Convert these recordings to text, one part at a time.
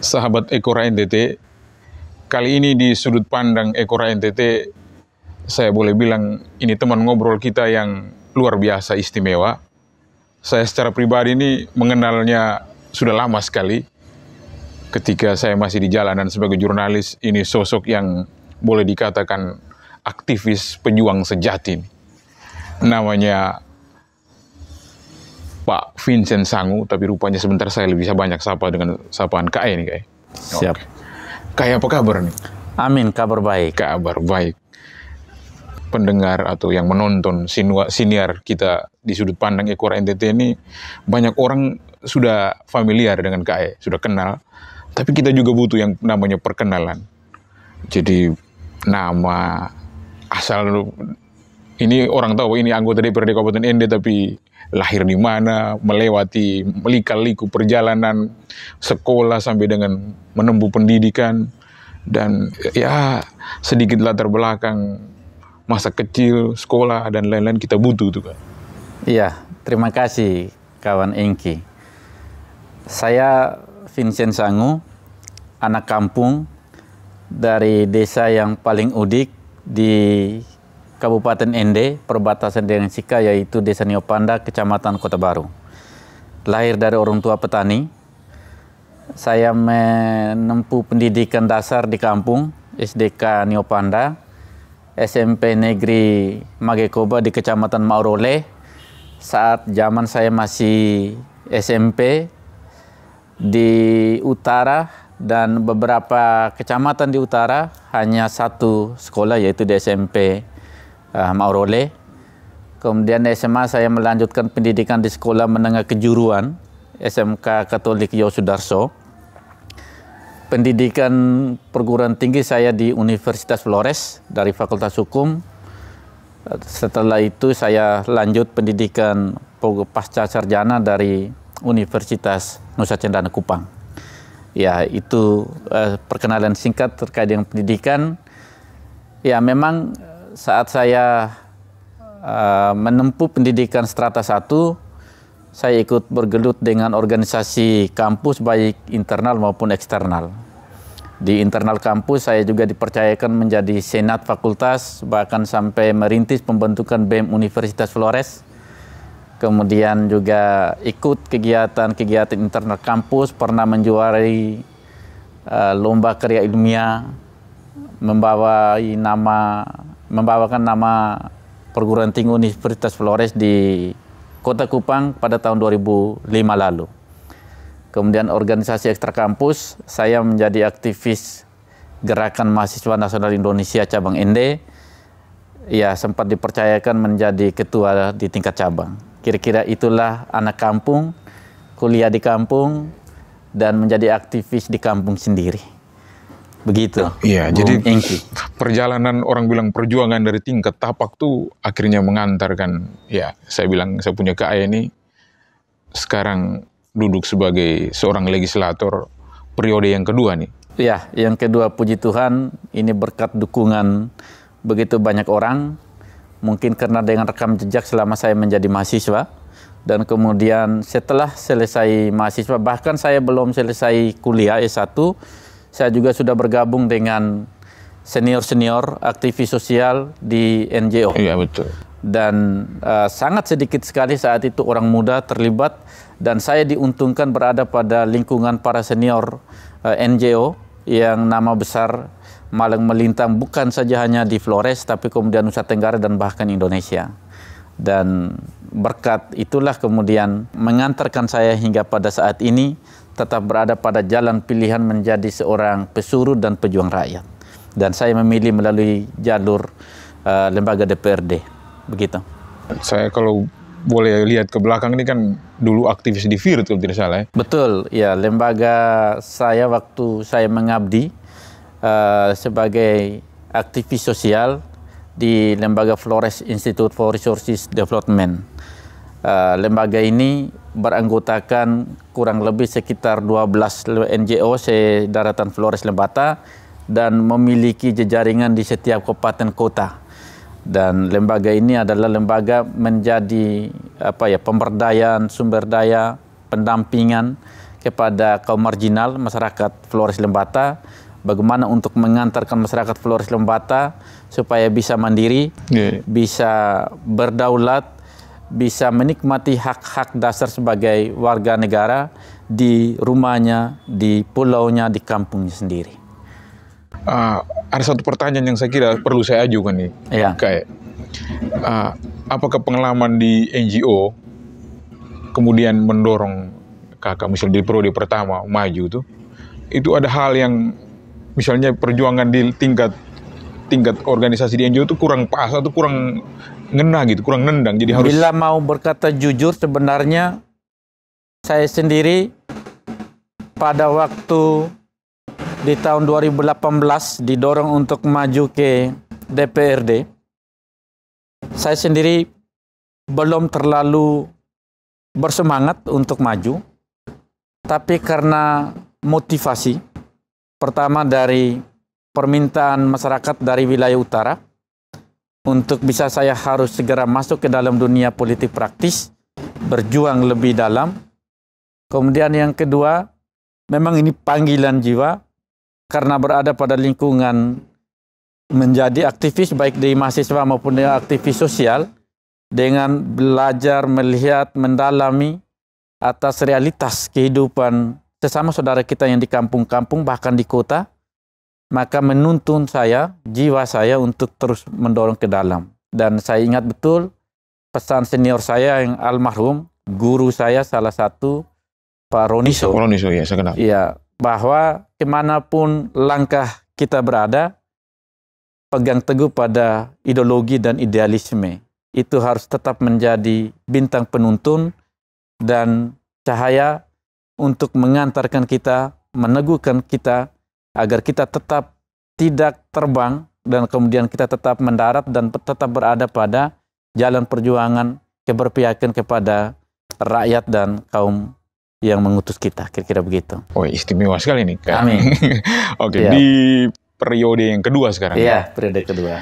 sahabat Ekora NTT. Kali ini di sudut pandang Ekora NTT, saya boleh bilang ini teman ngobrol kita yang luar biasa istimewa. Saya secara pribadi ini mengenalnya sudah lama sekali. Ketika saya masih di jalanan sebagai jurnalis, ini sosok yang boleh dikatakan aktivis pejuang sejati. Namanya Pak Vincent Sangu, tapi rupanya sebentar saya lebih banyak sapa dengan sapaan Kak nih, Kak. Siap. Kak, apa kabar nih? Amin, kabar baik. Kabar baik. Pendengar atau yang menonton siniar kita di sudut pandang Ekora NTT ini, banyak orang sudah familiar dengan Kak, sudah kenal. Tapi kita juga butuh yang namanya perkenalan. Jadi nama, asal ini orang tahu ini anggota DPRD Kabupaten Ende, tapi lahir di mana, melewati lika-liku perjalanan sekolah sampai dengan menempuh pendidikan, dan ya sedikit latar belakang masa kecil, sekolah, dan lain-lain kita butuh tuh, Kak. Iya, terima kasih kawan Engki. Saya Vincent Sangu, anak kampung dari desa yang paling udik di Kabupaten Ende, perbatasan dengan Sika, yaitu Desa Niopanda, Kecamatan Kota Baru. Lahir dari orang tua petani. Saya menempuh pendidikan dasar di kampung, SDK Niopanda, SMP Negeri Magekoba di Kecamatan Maurole. Saat zaman saya masih SMP di utara, dan beberapa kecamatan di utara hanya satu sekolah, yaitu di SMP Maurole. Kemudian di SMA saya melanjutkan pendidikan di Sekolah Menengah Kejuruan SMK Katolik Yosudarso. Pendidikan perguruan tinggi saya di Universitas Flores dari Fakultas Hukum. Setelah itu saya lanjut pendidikan pasca sarjana dari Universitas Nusa Cendana Kupang. Ya, itu perkenalan singkat terkait dengan pendidikan. Ya, memang saat saya menempuh pendidikan strata 1, saya ikut bergelut dengan organisasi kampus baik internal maupun eksternal. Di internal kampus saya juga dipercayakan menjadi senat fakultas, bahkan sampai merintis pembentukan BEM Universitas Flores. Kemudian juga ikut kegiatan-kegiatan internal kampus, pernah menjuarai lomba karya ilmiah, membawakan nama perguruan tinggi Universitas Flores di Kota Kupang pada tahun 2005 lalu. Kemudian organisasi ekstra kampus, saya menjadi aktivis Gerakan Mahasiswa Nasional Indonesia Cabang Ende. Ya, sempat dipercayakan menjadi ketua di tingkat cabang. Kira-kira itulah anak kampung, kuliah di kampung, dan menjadi aktivis di kampung sendiri. Begitu. Iya, jadi perjalanan orang bilang perjuangan dari tingkat tapak tuh akhirnya mengantarkan, ya saya bilang saya punya Kak ini sekarang duduk sebagai seorang legislator periode yang kedua nih. Ya, yang kedua, puji Tuhan, ini berkat dukungan begitu banyak orang. Mungkin karena dengan rekam jejak selama saya menjadi mahasiswa, dan kemudian setelah selesai mahasiswa, bahkan saya belum selesai kuliah S1, saya juga sudah bergabung dengan senior-senior aktivis sosial di NGO. Iya, betul. Dan sangat sedikit sekali saat itu orang muda terlibat, dan saya diuntungkan berada pada lingkungan para senior NGO yang nama besar malang melintang bukan saja hanya di Flores, tapi kemudian Nusa Tenggara dan bahkan Indonesia. Dan berkat itulah kemudian mengantarkan saya hingga pada saat ini tetap berada pada jalan pilihan menjadi seorang pesuruh dan pejuang rakyat. Dan saya memilih melalui jalur lembaga DPRD. Begitu. Saya kalau boleh lihat ke belakang ini kan dulu aktivis di FIR, kalau tidak salah ya? Betul, ya, lembaga saya waktu saya mengabdi sebagai aktivis sosial di lembaga Flores Institute for Resources Development. Lembaga ini beranggotakan kurang lebih sekitar 12 NGO se-daratan Flores Lembata dan memiliki jejaringan di setiap kabupaten kota. Dan lembaga ini adalah lembaga menjadi pemberdayaan sumber daya, pendampingan kepada kaum marginal masyarakat Flores Lembata, bagaimana untuk mengantarkan masyarakat Flores Lembata supaya bisa mandiri, bisa berdaulat, bisa menikmati hak-hak dasar sebagai warga negara di rumahnya, di pulaunya, di kampungnya sendiri. Ada satu pertanyaan yang saya kira perlu saya ajukan nih, kayak apakah pengalaman di NGO kemudian mendorong kakak misalnya di periode pertama maju tuh, itu ada hal yang misalnya perjuangan di tingkat organisasi di NGO itu kurang pas atau kurang ngena gitu, kurang nendang, jadi harus. Bila mau berkata jujur, sebenarnya saya sendiri pada waktu di tahun 2018 didorong untuk maju ke DPRD, saya sendiri belum terlalu bersemangat untuk maju, tapi karena motivasi pertama dari permintaan masyarakat dari wilayah utara untuk bisa saya harus segera masuk ke dalam dunia politik praktis, berjuang lebih dalam. Kemudian yang kedua, memang ini panggilan jiwa karena berada pada lingkungan menjadi aktivis baik di mahasiswa maupun di aktivis sosial, dengan belajar, melihat, mendalami atas realitas kehidupan sesama saudara kita yang di kampung-kampung bahkan di kota, maka menuntun saya, jiwa saya untuk terus mendorong ke dalam. Dan saya ingat betul pesan senior saya yang almarhum, guru saya salah satu, Pak Roniso. Roniso, ya, saya kenal. Iya, bahwa kemanapun langkah kita berada, pegang teguh pada ideologi dan idealisme. Itu harus tetap menjadi bintang penuntun dan cahaya untuk mengantarkan kita, meneguhkan kita, agar kita tetap tidak terbang dan kemudian kita tetap mendarat dan tetap berada pada jalan perjuangan keberpihakan kepada rakyat dan kaum yang mengutus kita, kira-kira begitu. Oh, istimewa sekali nih, Kak. Amin. Oke, di periode yang kedua sekarang. Iya, periode kedua.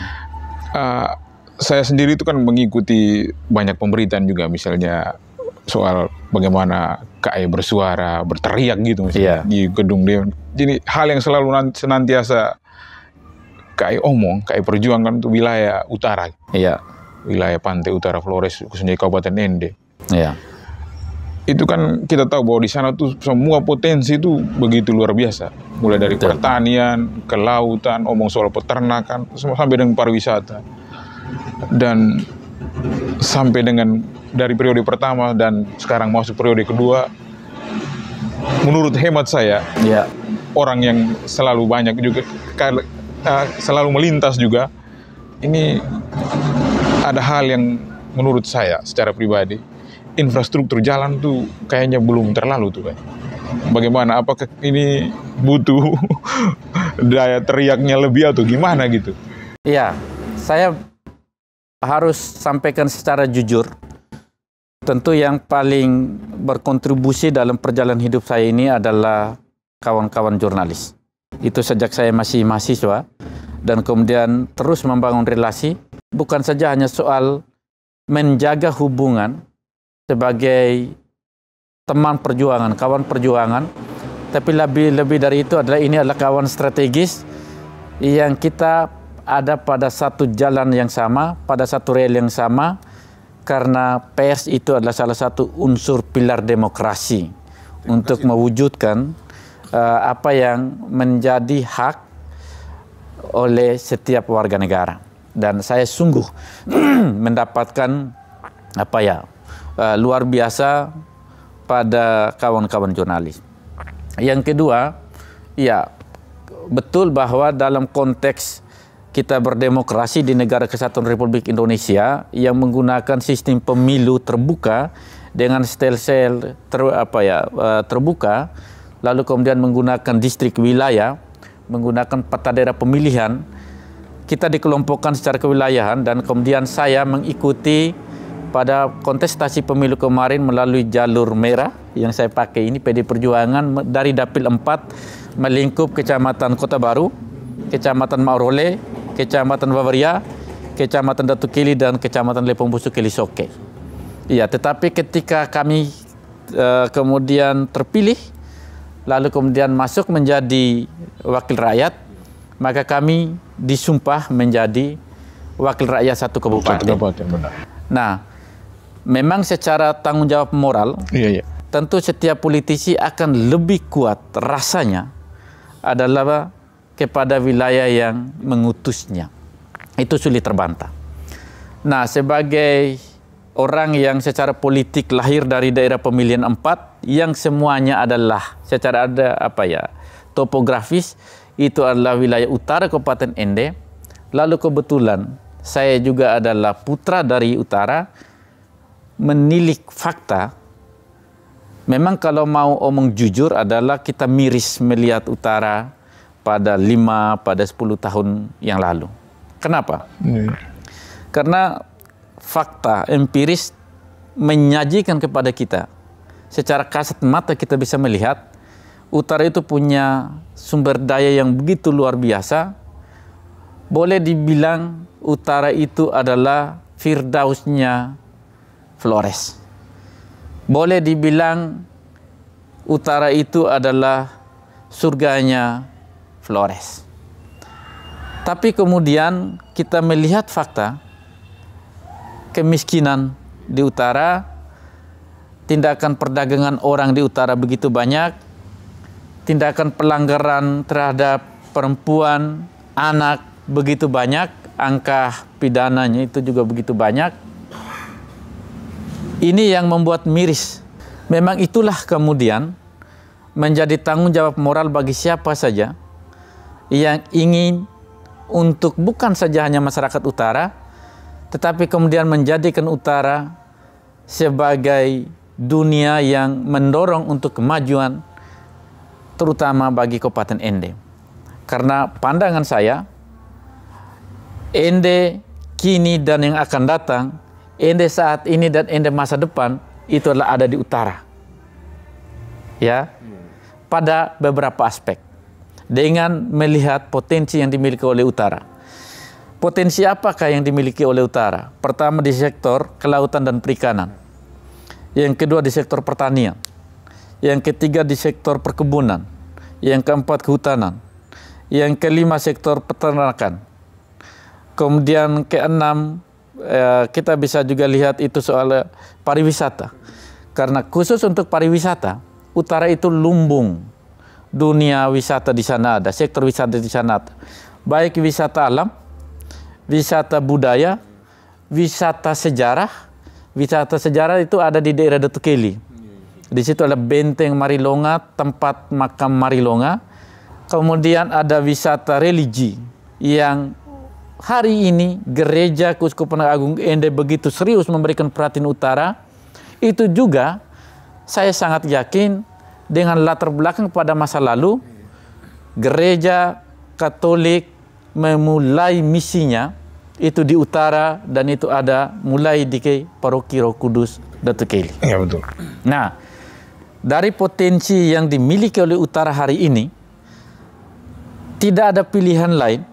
Saya sendiri itu kan mengikuti banyak pemberitaan juga, misalnya soal bagaimana KAI bersuara, berteriak gitu misalnya di gedung Dewan. Jadi hal yang selalu senantiasa KAI omong, KAI perjuangkan itu wilayah utara. Iya. Wilayah pantai utara Flores, khususnya Kabupaten Ende. Iya. Itu kan kita tahu bahwa di sana tuh semua potensi itu begitu luar biasa. Mulai dari pertanian, ke lautan, omong soal peternakan, sampai dengan pariwisata. Dan sampai dengan dari periode pertama dan sekarang masuk periode kedua, menurut hemat saya, orang yang selalu banyak juga, selalu melintas juga, ini ada hal yang menurut saya secara pribadi, infrastruktur jalan tuh kayaknya belum terlalu tuh, Pak. Bagaimana, apakah ini butuh daya teriaknya lebih atau gimana gitu? Iya, saya harus sampaikan secara jujur. Tentu yang paling berkontribusi dalam perjalanan hidup saya ini adalah kawan-kawan jurnalis. Itu sejak saya masih mahasiswa dan kemudian terus membangun relasi, bukan saja hanya soal menjaga hubungan sebagai teman perjuangan, kawan perjuangan, tapi lebih dari itu adalah ini adalah kawan strategis yang kita ada pada satu jalan yang sama, pada satu rel yang sama, karena pers itu adalah salah satu unsur pilar demokrasi untuk mewujudkan apa yang menjadi hak oleh setiap warga negara. Dan saya sungguh mendapatkan luar biasa pada kawan-kawan jurnalis. Yang kedua, ya betul bahwa dalam konteks kita berdemokrasi di Negara Kesatuan Republik Indonesia yang menggunakan sistem pemilu terbuka dengan sel-sel terbuka, lalu kemudian menggunakan distrik wilayah, menggunakan peta daerah pemilihan, kita dikelompokkan secara kewilayahan dan kemudian saya mengikuti pada kontestasi pemilu kemarin melalui jalur merah yang saya pakai ini PD Perjuangan dari Dapil 4 melingkup Kecamatan Kota Baru, Kecamatan Maurole, Kecamatan Bavaria, Kecamatan Datu Kili dan Kecamatan Lepong Busuk Kelisoke. Iya, tetapi ketika kami kemudian terpilih lalu kemudian masuk menjadi wakil rakyat, maka kami disumpah menjadi wakil rakyat satu kabupaten. Benar. Nah, memang secara tanggung jawab moral, tentu setiap politisi akan lebih kuat rasanya adalah kepada wilayah yang mengutusnya. Itu sulit terbantah. Nah, sebagai orang yang secara politik lahir dari daerah pemilihan 4, yang semuanya adalah secara topografis itu adalah wilayah utara Kabupaten Ende. Lalu kebetulan saya juga adalah putra dari utara. Menilik fakta, memang kalau mau omong jujur adalah kita miris melihat utara pada 5, pada 10 tahun yang lalu. Kenapa? Karena fakta empiris menyajikan kepada kita, secara kasat mata kita bisa melihat, utara itu punya sumber daya yang begitu luar biasa. Boleh dibilang utara itu adalah Firdausnya Flores. Boleh dibilang utara itu adalah surganya Flores. Tapi kemudian kita melihat fakta, kemiskinan di utara, tindakan perdagangan orang di utara begitu banyak, tindakan pelanggaran terhadap perempuan, anak begitu banyak, angka pidananya itu juga begitu banyak. Ini yang membuat miris. Memang itulah kemudian menjadi tanggung jawab moral bagi siapa saja yang ingin untuk bukan saja hanya masyarakat utara, tetapi kemudian menjadikan utara sebagai dunia yang mendorong untuk kemajuan, terutama bagi Kabupaten Ende. Karena pandangan saya, Ende kini dan yang akan datang, Ende saat ini dan Ende masa depan itu adalah ada di utara. Ya. Pada beberapa aspek. Dengan melihat potensi yang dimiliki oleh utara. Potensi apakah yang dimiliki oleh utara? Pertama di sektor kelautan dan perikanan. Yang kedua di sektor pertanian. Yang ketiga di sektor perkebunan. Yang keempat kehutanan. Yang kelima sektor peternakan. Kemudian keenam kita bisa juga lihat itu soal pariwisata. Karena khusus untuk pariwisata, utara itu lumbung dunia wisata di sana ada, sektor wisata di sana ada. Baik wisata alam, wisata budaya, wisata sejarah. Wisata sejarah itu ada di daerah Datuk Keli. Di situ ada benteng Marilonga, tempat makam Marilonga. Kemudian ada wisata religi yang hari ini Gereja Keuskupan Agung Ende begitu serius memberikan perhatian utara. Itu juga saya sangat yakin dengan latar belakang pada masa lalu, Gereja Katolik memulai misinya itu di utara dan itu ada mulai di Paroki Roh Kudus Datuk Keli. Ya betul. Nah, dari potensi yang dimiliki oleh utara hari ini, tidak ada pilihan lain.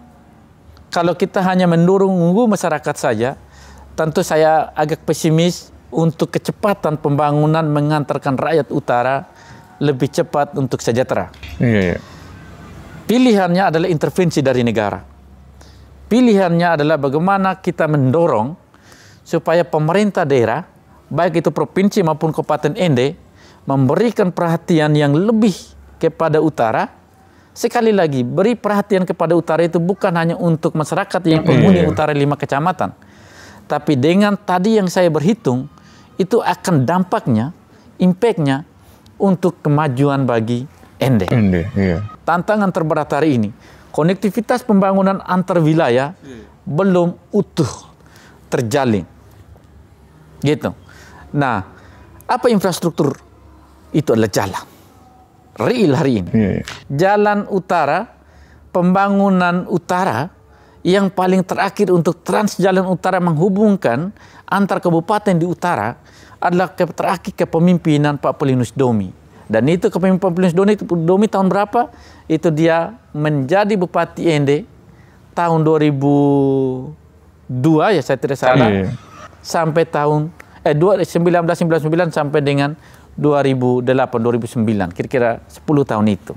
Kalau kita hanya mendorong masyarakat saja, tentu saya agak pesimis untuk kecepatan pembangunan mengantarkan rakyat utara lebih cepat untuk sejahtera. Pilihannya adalah intervensi dari negara. Pilihannya adalah bagaimana kita mendorong supaya pemerintah daerah, baik itu provinsi maupun Kabupaten Ende, memberikan perhatian yang lebih kepada utara. Sekali lagi, beri perhatian kepada utara itu bukan hanya untuk masyarakat yang penghuni utara 5 kecamatan. Tapi dengan tadi yang saya berhitung, itu akan dampaknya, impactnya untuk kemajuan bagi Ende. Tantangan terberat hari ini, konektivitas pembangunan antar wilayah belum utuh terjalin. Gitu. Nah, apa infrastruktur? Itu adalah jalan. Real hari ini. Jalan utara, pembangunan utara yang paling terakhir untuk Trans Jalan Utara menghubungkan antar kabupaten di utara adalah terakhir kepemimpinan Pak Paulinus Domi. Dan itu kepemimpinan Pak Paulinus Domi tahun berapa? Itu dia menjadi Bupati Ende tahun 2002 ya saya tidak salah. Sampai tahun 1999 sampai dengan 2008-2009, kira-kira 10 tahun itu.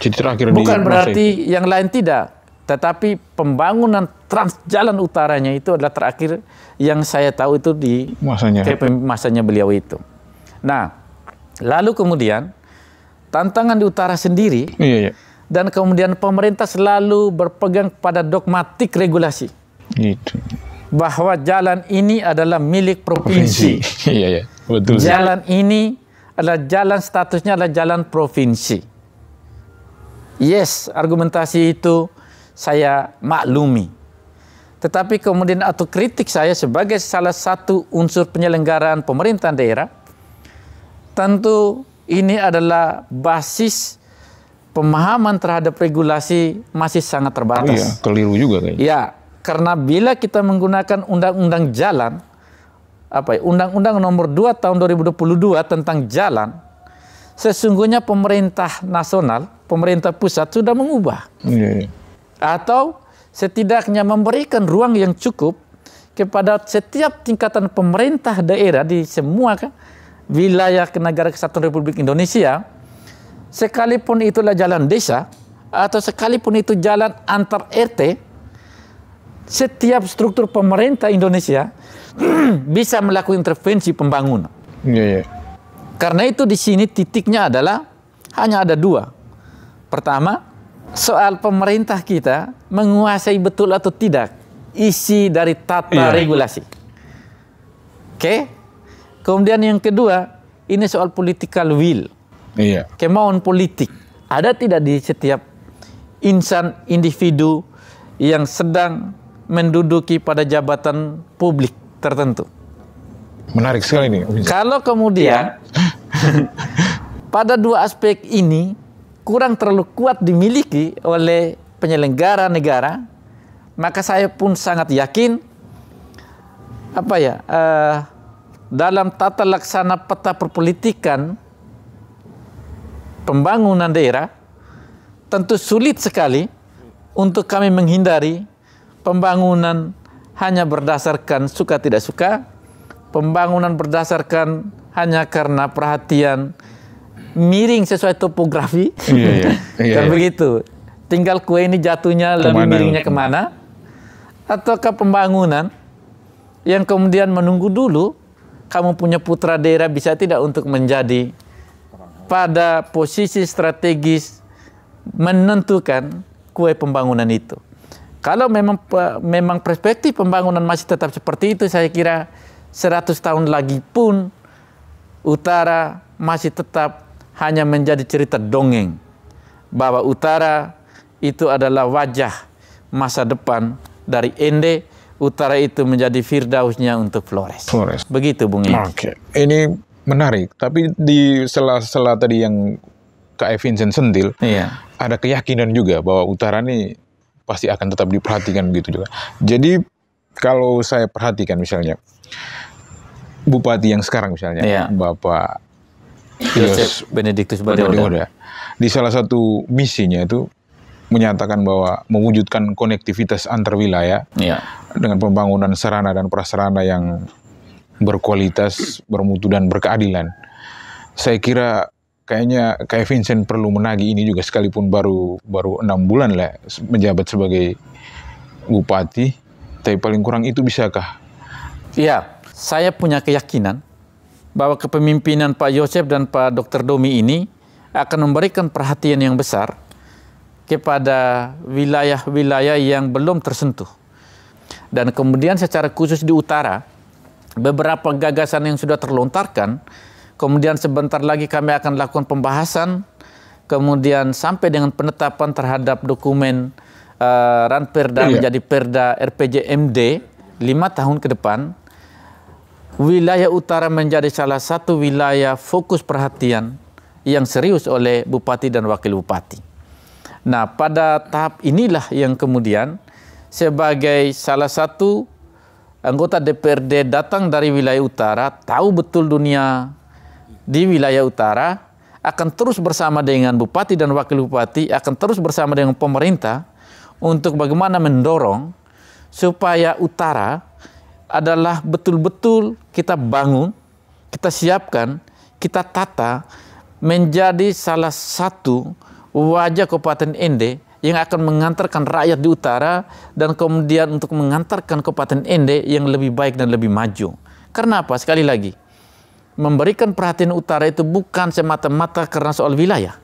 Jadi terakhir Bukan berarti yang lain tidak, tetapi pembangunan Trans Jalan Utaranya itu adalah terakhir yang saya tahu itu di masanya beliau itu. Nah, lalu kemudian tantangan di utara sendiri, dan kemudian pemerintah selalu berpegang pada dogmatik regulasi. Gitu. Bahwa jalan ini adalah milik provinsi. Betul. Jalan ini adalah jalan, statusnya adalah jalan provinsi. Yes, argumentasi itu saya maklumi. Tetapi kemudian atau kritik saya sebagai salah satu unsur penyelenggaraan pemerintahan daerah, tentu ini adalah basis pemahaman terhadap regulasi masih sangat terbatas. Iya, keliru juga kayaknya. Ya, karena bila kita menggunakan undang-undang jalan, Undang-Undang Nomor 2 Tahun 2022 tentang jalan, sesungguhnya pemerintah nasional, pemerintah pusat sudah mengubah. Atau setidaknya memberikan ruang yang cukup kepada setiap tingkatan pemerintah daerah di semua wilayah Negara Kesatuan Republik Indonesia, sekalipun itulah jalan desa atau sekalipun itu jalan antar RT, setiap struktur pemerintah Indonesia bisa melakukan intervensi pembangunan. Karena itu di sini titiknya adalah hanya ada dua. Pertama, soal pemerintah kita menguasai betul atau tidak isi dari tata regulasi. Oke. Kemudian yang kedua, ini soal political will. Kemauan politik. Ada tidak di setiap insan individu yang sedang menduduki pada jabatan publik tertentu. Menarik sekali nih. Kalau kemudian pada dua aspek ini kurang terlalu kuat dimiliki oleh penyelenggara negara, maka saya pun sangat yakin dalam tata laksana peta perpolitikan pembangunan daerah tentu sulit sekali untuk kami menghindari pembangunan hanya berdasarkan suka tidak suka, pembangunan berdasarkan hanya karena perhatian miring sesuai topografi. Dan begitu. Tinggal kue ini jatuhnya lebih miringnya kemana? Ataukah pembangunan yang kemudian menunggu dulu kamu punya putra daerah bisa tidak untuk menjadi pada posisi strategis menentukan kue pembangunan itu. Kalau memang perspektif pembangunan masih tetap seperti itu, saya kira 100 tahun lagi pun utara masih tetap hanya menjadi cerita dongeng bahwa utara itu adalah wajah masa depan dari Ende, utara itu menjadi firdausnya untuk Flores. Begitu Bung Edi. Oke. Ini menarik, tapi di sela-sela tadi yang Kak Vincent sentil, ada keyakinan juga bahwa utara ini pasti akan tetap diperhatikan begitu juga. Jadi kalau saya perhatikan misalnya Bupati yang sekarang misalnya, Bapak Yosef Benedictus Badeoda, di salah satu misinya itu menyatakan bahwa mewujudkan konektivitas antar wilayah dengan pembangunan sarana dan prasarana yang berkualitas, bermutu dan berkeadilan. Saya kira kayaknya Kak Vincent perlu menagih ini juga, sekalipun baru 6 bulan lah menjabat sebagai bupati, tapi paling kurang itu bisakah? Iya, saya punya keyakinan bahwa kepemimpinan Pak Yosef dan Pak Dr. Domi ini akan memberikan perhatian yang besar kepada wilayah-wilayah yang belum tersentuh. Dan kemudian secara khusus di utara, beberapa gagasan yang sudah terlontarkan, kemudian sebentar lagi kami akan lakukan pembahasan, kemudian sampai dengan penetapan terhadap dokumen Ranperda menjadi Perda RPJMD 5 tahun ke depan. Wilayah utara menjadi salah satu wilayah fokus perhatian yang serius oleh Bupati dan Wakil Bupati. Nah, pada tahap inilah yang kemudian sebagai salah satu anggota DPRD datang dari wilayah utara, tahu betul dunia di wilayah utara, akan terus bersama dengan Bupati dan Wakil Bupati, akan terus bersama dengan pemerintah untuk bagaimana mendorong supaya utara adalah betul-betul kita bangun, kita siapkan, kita tata menjadi salah satu wajah Kabupaten Ende yang akan mengantarkan rakyat di utara dan kemudian untuk mengantarkan Kabupaten Ende yang lebih baik dan lebih maju. Karena apa? Sekali lagi, memberikan perhatian utara itu bukan semata-mata karena soal wilayah.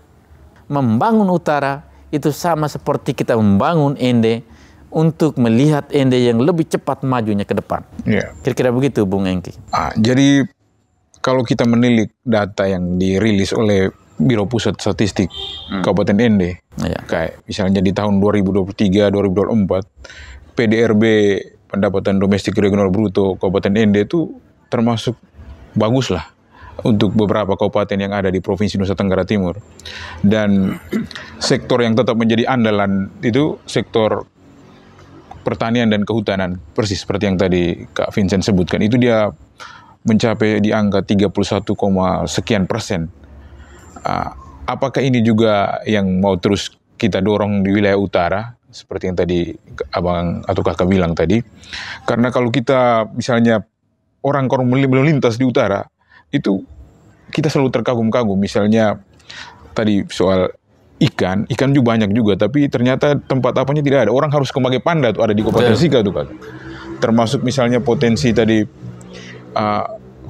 Membangun utara itu sama seperti kita membangun Ende untuk melihat Ende yang lebih cepat majunya ke depan. Yeah. Kira-kira begitu, Bung Engki. Jadi kalau kita menilik data yang dirilis oleh Biro Pusat Statistik Kabupaten Ende, kayak misalnya di tahun 2023-2024, PDRB pendapatan domestik regional bruto Kabupaten Ende itu termasuk bagus lah untuk beberapa kabupaten yang ada di Provinsi Nusa Tenggara Timur. Dan sektor yang tetap menjadi andalan itu sektor pertanian dan kehutanan, persis seperti yang tadi Kak Vincent sebutkan. Itu dia mencapai di angka 31, sekian persen. Apakah ini juga yang mau terus kita dorong di wilayah utara, seperti yang tadi Abang atau Kakak bilang tadi? Karena kalau kita misalnya orang melintas di utara, itu kita selalu terkagum-kagum. Misalnya tadi soal ikan juga banyak juga, tapi ternyata tempat apanya tidak ada. Orang harus ke Mage Panda tuh, ada di Kabupaten Sika tuh, Kak. Termasuk misalnya potensi tadi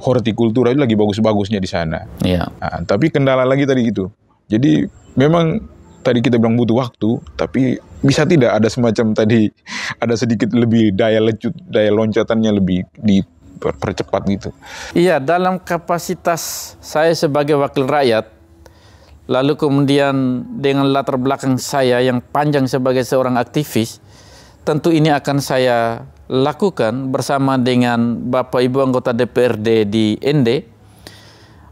hortikultura itu lagi bagus-bagusnya di sana. Iya. Tapi kendala lagi tadi gitu. Jadi memang tadi kita bilang butuh waktu, tapi bisa tidak ada semacam tadi ada sedikit lebih daya loncatannya lebih dipercepat gitu. Iya, dalam kapasitas saya sebagai wakil rakyat, lalu kemudian dengan latar belakang saya yang panjang sebagai seorang aktivis, tentu ini akan saya lakukan bersama dengan Bapak Ibu anggota DPRD di Ende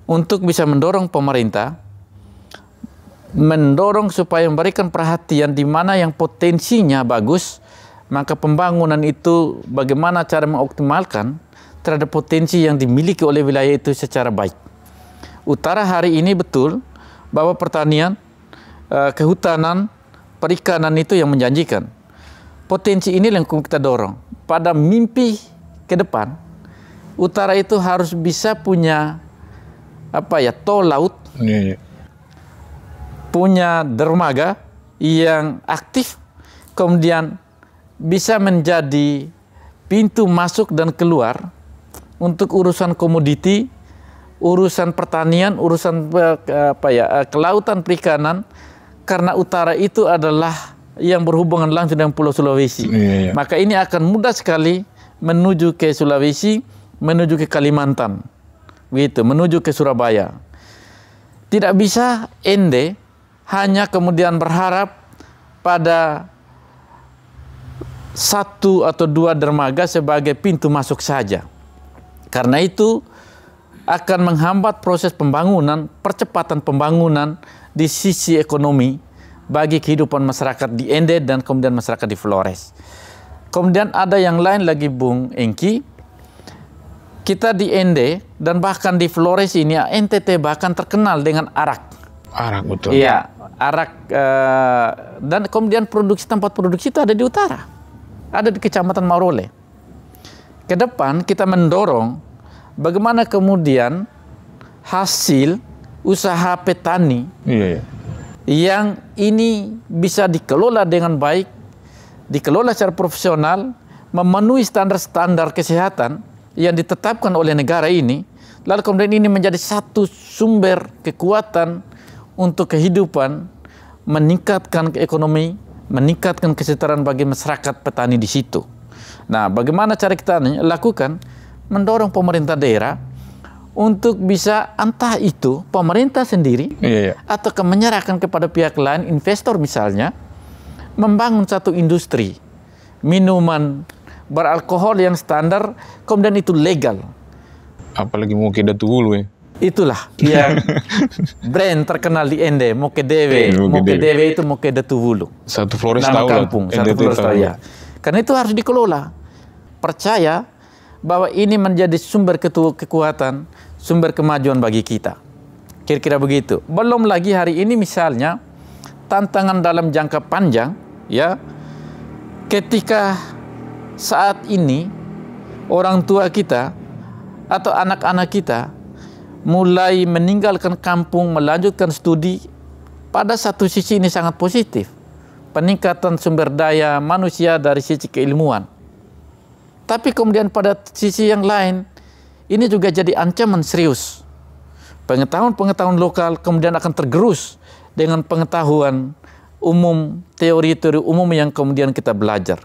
untuk bisa mendorong pemerintah, mendorong supaya memberikan perhatian di mana yang potensinya bagus, maka pembangunan itu bagaimana cara mengoptimalkan terhadap potensi yang dimiliki oleh wilayah itu secara baik. Utara hari ini betul bahwa pertanian, kehutanan, perikanan itu yang menjanjikan. Potensi ini yang kita dorong. Pada mimpi ke depan, utara itu harus bisa punya tol laut, punya dermaga yang aktif, kemudian bisa menjadi pintu masuk dan keluar untuk urusan komoditi, urusan pertanian, urusan kelautan perikanan, karena utara itu adalah yang berhubungan langsung dengan Pulau Sulawesi. Maka ini akan mudah sekali menuju ke Sulawesi, menuju ke Kalimantan, begitu, menuju ke Surabaya. Tidak bisa Ende hanya kemudian berharap pada satu atau dua dermaga sebagai pintu masuk saja. Karena itu akan menghambat proses pembangunan, percepatan pembangunan di sisi ekonomi bagi kehidupan masyarakat di Ende dan kemudian masyarakat di Flores. Kemudian ada yang lain lagi, Bung Engki. Kita di Ende dan bahkan di Flores ini, NTT bahkan terkenal dengan arak. Arak, betul. Iya, arak. Dan kemudian tempat produksi itu ada di utara. Ada di Kecamatan Marole. Ke depan kita mendorong bagaimana kemudian hasil usaha petani yang ini bisa dikelola dengan baik, dikelola secara profesional, memenuhi standar-standar kesehatan yang ditetapkan oleh negara ini, lalu kemudian ini menjadi satu sumber kekuatan untuk kehidupan, meningkatkan ekonomi, meningkatkan kesejahteraan bagi masyarakat petani di situ. Nah, bagaimana cara kita lakukan? Mendorong pemerintah daerah untuk bisa entah itu pemerintah sendiri atau menyerahkan kepada pihak lain, investor misalnya, membangun satu industri minuman beralkohol yang standar, kemudian itu legal. Apalagi Moke Datu Hulu ya. Itulah yang brand terkenal di Ende, Moke Dewe. Moke Dewe itu Moke Datu Hulu. Satu Flores nama tahu kampung, lah. satu Flores tahu ya. Karena itu harus dikelola. Percaya bahwa ini menjadi sumber kekuatan, sumber kemajuan bagi kita. Kira-kira begitu. Belum lagi hari ini misalnya tantangan dalam jangka panjang, ya, ketika saat ini orang tua kita atau anak-anak kita mulai meninggalkan kampung, melanjutkan studi, pada satu sisi ini sangat positif. Peningkatan sumber daya manusia dari sisi keilmuan. Tapi kemudian pada sisi yang lain, ini juga jadi ancaman serius. Pengetahuan-pengetahuan lokal kemudian akan tergerus dengan pengetahuan umum, teori-teori umum yang kemudian kita belajar.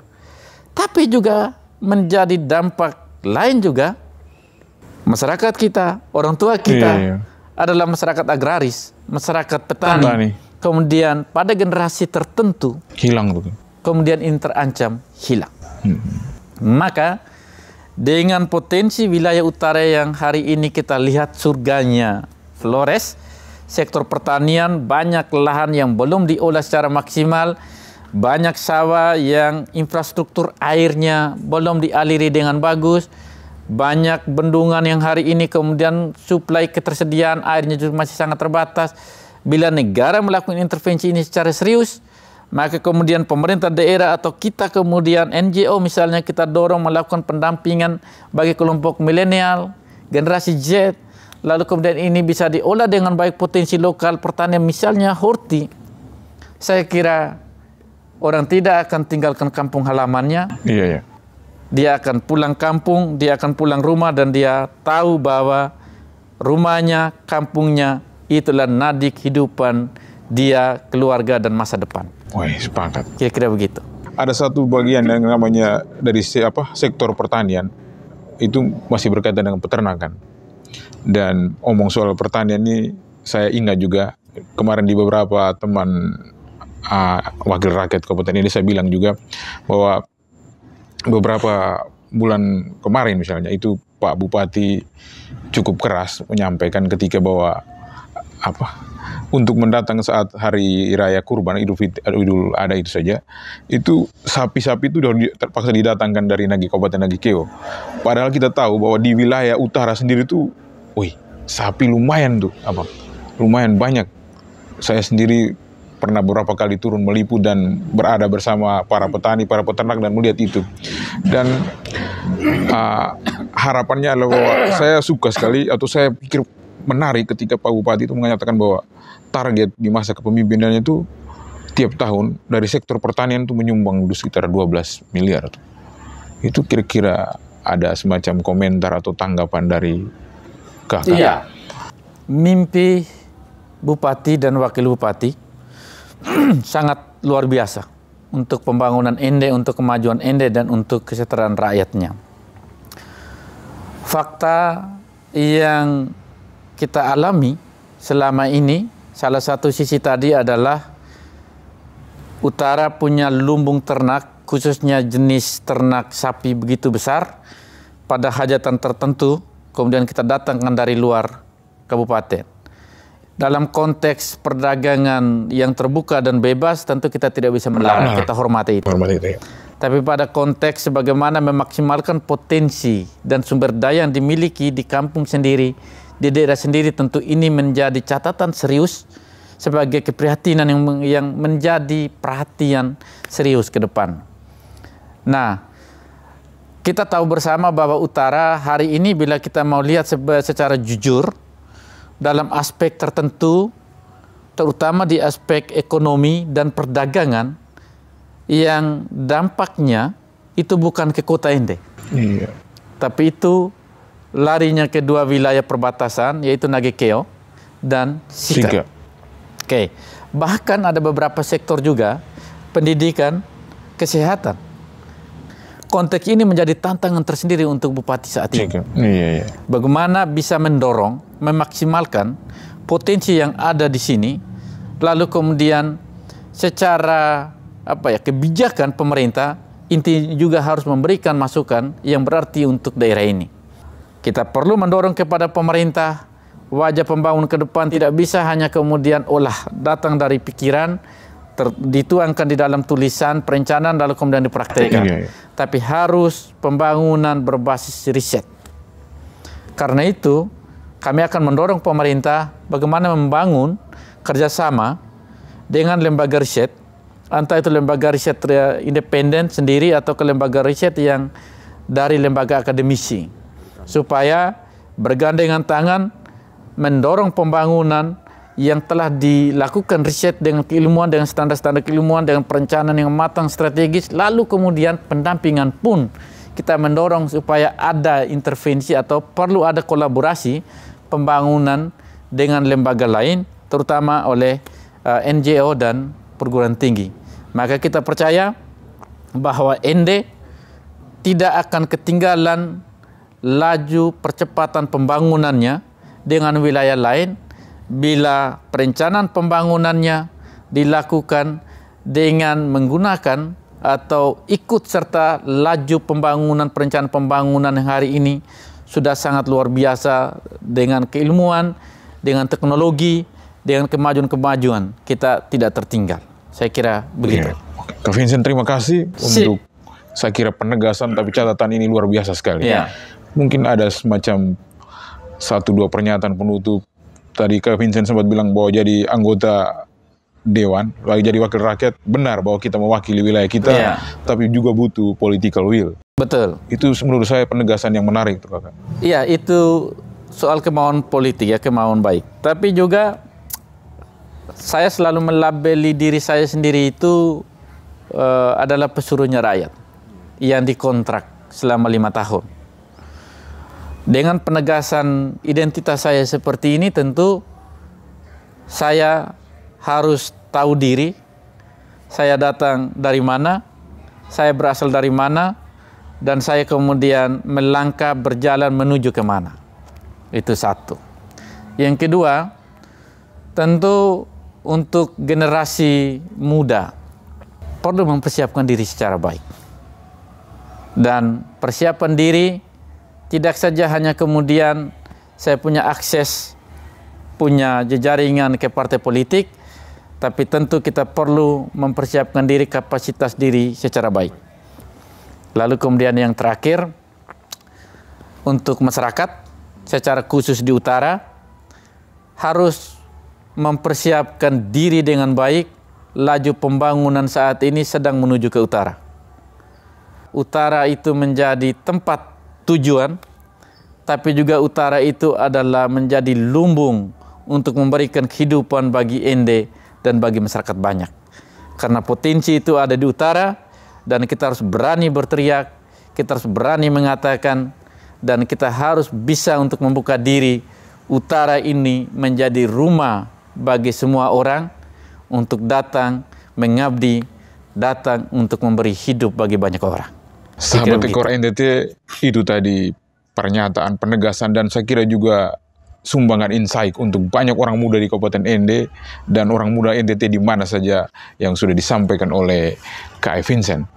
Tapi juga menjadi dampak lain juga, masyarakat kita, orang tua kita adalah masyarakat agraris, masyarakat petani. Kemudian pada generasi tertentu hilang tuh. Kemudian ini terancam hilang. Maka dengan potensi wilayah utara yang hari ini kita lihat surganya Flores, sektor pertanian, banyak lahan yang belum diolah secara maksimal, banyak sawah yang infrastruktur airnya belum dialiri dengan bagus, banyak bendungan yang hari ini kemudian suplai ketersediaan airnya juga masih sangat terbatas. Bila negara melakukan intervensi ini secara serius, maka kemudian pemerintah daerah atau kita kemudian NGO misalnya kita dorong melakukan pendampingan bagi kelompok milenial, generasi Z, lalu kemudian ini bisa diolah dengan baik potensi lokal pertanian misalnya horti. Saya kira orang tidak akan tinggalkan kampung halamannya. Iya. Dia akan pulang kampung, dia akan pulang rumah dan dia tahu bahwa rumahnya, kampungnya itulah nadi kehidupan dia, keluarga dan masa depan. Wah, sepakat. Kira-kira begitu. Ada satu bagian yang namanya dari sektor pertanian itu masih berkaitan dengan peternakan. Dan omong soal pertanian ini saya ingat juga kemarin di beberapa teman wakil rakyat Kabupaten ini saya bilang juga bahwa beberapa bulan kemarin misalnya itu Pak Bupati cukup keras menyampaikan ketika bahwa untuk mendatang saat hari raya kurban Idul Adha itu saja, itu sapi-sapi itu sudah terpaksa didatangkan dari Kabupaten Nagi Keo. Padahal kita tahu bahwa di wilayah utara sendiri itu, sapi lumayan tuh, lumayan banyak. Saya sendiri pernah beberapa kali turun meliput dan berada bersama para petani, para peternak dan melihat itu. Dan harapannya adalah bahwa saya suka sekali atau saya pikir menarik ketika Pak Bupati itu mengatakan bahwa target di masa kepemimpinannya itu tiap tahun dari sektor pertanian itu menyumbang sekitar 12 miliar. Itu kira-kira ada semacam komentar atau tanggapan dari Kakak? Iya. Mimpi Bupati dan Wakil Bupati sangat luar biasa untuk pembangunan Ende, untuk kemajuan Ende dan untuk kesejahteraan rakyatnya. Fakta yang kita alami selama ini, salah satu sisi tadi adalah utara punya lumbung ternak, khususnya jenis ternak sapi begitu besar, pada hajatan tertentu, kemudian kita datangkan dari luar kabupaten. Dalam konteks perdagangan yang terbuka dan bebas, tentu kita tidak bisa melarang, kita hormati itu. Tapi pada konteks sebagaimana memaksimalkan potensi dan sumber daya yang dimiliki di kampung sendiri, di daerah sendiri, tentu ini menjadi catatan serius sebagai keprihatinan yang menjadi perhatian serius ke depan. Nah, kita tahu bersama bahwa utara hari ini bila kita mau lihat secara jujur dalam aspek tertentu, terutama di aspek ekonomi dan perdagangan, yang dampaknya itu bukan ke kota Ende. Iya. Tapi itu larinya ke dua wilayah perbatasan, yaitu Nagi Keo dan Sika. Oke. Bahkan ada beberapa sektor juga, pendidikan, kesehatan. Konteks ini menjadi tantangan tersendiri untuk Bupati saat ini. Iya. Bagaimana bisa mendorong, memaksimalkan potensi yang ada di sini, lalu kemudian secara kebijakan pemerintah, inti juga harus memberikan masukan yang berarti untuk daerah ini. Kita perlu mendorong kepada pemerintah, wajah pembangunan ke depan tidak bisa hanya kemudian datang dari pikiran, dituangkan di dalam tulisan, perencanaan, lalu kemudian dipraktekkan. Iya. Tapi harus pembangunan berbasis riset. Karena itu, kami akan mendorong pemerintah bagaimana membangun kerjasama dengan lembaga riset, entah itu lembaga riset independen sendiri atau ke lembaga riset yang dari lembaga akademisi, supaya bergandengan tangan mendorong pembangunan yang telah dilakukan riset dengan keilmuan, dengan standar-standar keilmuan, dengan perencanaan yang matang strategis, lalu kemudian pendampingan pun kita mendorong supaya ada intervensi atau perlu ada kolaborasi pembangunan dengan lembaga lain, terutama oleh NGO dan perguruan tinggi. Maka kita percaya bahwa ND tidak akan ketinggalan laju percepatan pembangunannya dengan wilayah lain bila perencanaan pembangunannya dilakukan dengan menggunakan atau ikut serta laju pembangunan, perencanaan pembangunan yang hari ini sudah sangat luar biasa dengan keilmuan, dengan teknologi, dengan kemajuan-kemajuan. Kita tidak tertinggal. Saya kira begitu. Kak Vincent, terima kasih untuk saya kira penegasan, tapi catatan ini luar biasa sekali. Mungkin ada semacam 1-2 pernyataan penutup. Tadi Kak Vincent sempat bilang bahwa jadi anggota dewan, lagi jadi wakil rakyat, benar bahwa kita mewakili wilayah kita, tapi juga butuh political will. Betul. Itu menurut saya penegasan yang menarik, Kakak. Iya, itu soal kemauan politik ya, kemauan baik. Tapi juga saya selalu melabeli diri saya sendiri itu adalah pesuruhnya rakyat yang dikontrak selama 5 tahun. Dengan penegasan identitas saya seperti ini, tentu saya harus tahu diri, saya datang dari mana, saya berasal dari mana, dan saya kemudian melangkah berjalan menuju kemana. Itu satu. Yang kedua, tentu untuk generasi muda perlu mempersiapkan diri secara baik. Dan persiapan diri tidak saja hanya kemudian saya punya akses, punya jejaringan ke partai politik, tapi tentu kita perlu mempersiapkan diri, kapasitas diri secara baik. Lalu kemudian yang terakhir, untuk masyarakat secara khusus di utara harus mempersiapkan diri dengan baik. Laju pembangunan saat ini sedang menuju ke utara. Utara itu menjadi tempat tujuan, tapi juga utara itu adalah menjadi lumbung untuk memberikan kehidupan bagi ND dan bagi masyarakat banyak. Karena potensi itu ada di utara, dan kita harus berani berteriak, kita harus berani mengatakan, dan kita harus bisa untuk membuka diri. Utara ini menjadi rumah bagi semua orang untuk datang mengabdi, datang untuk memberi hidup bagi banyak orang. Sahabat Ekor NTT, itu tadi pernyataan, penegasan, dan saya kira juga sumbangan insight untuk banyak orang muda di Kabupaten ND dan orang muda NTT di mana saja yang sudah disampaikan oleh Kak Vincent.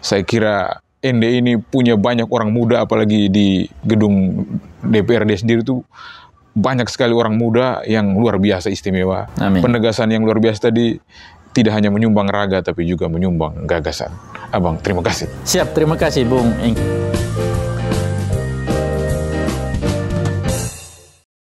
Saya kira ND ini punya banyak orang muda, apalagi di gedung DPRD sendiri tuh banyak sekali orang muda yang luar biasa istimewa. Amin. Penegasan yang luar biasa tadi tidak hanya menyumbang raga, tapi juga menyumbang gagasan. Abang, terima kasih. Siap, terima kasih Bung Eng.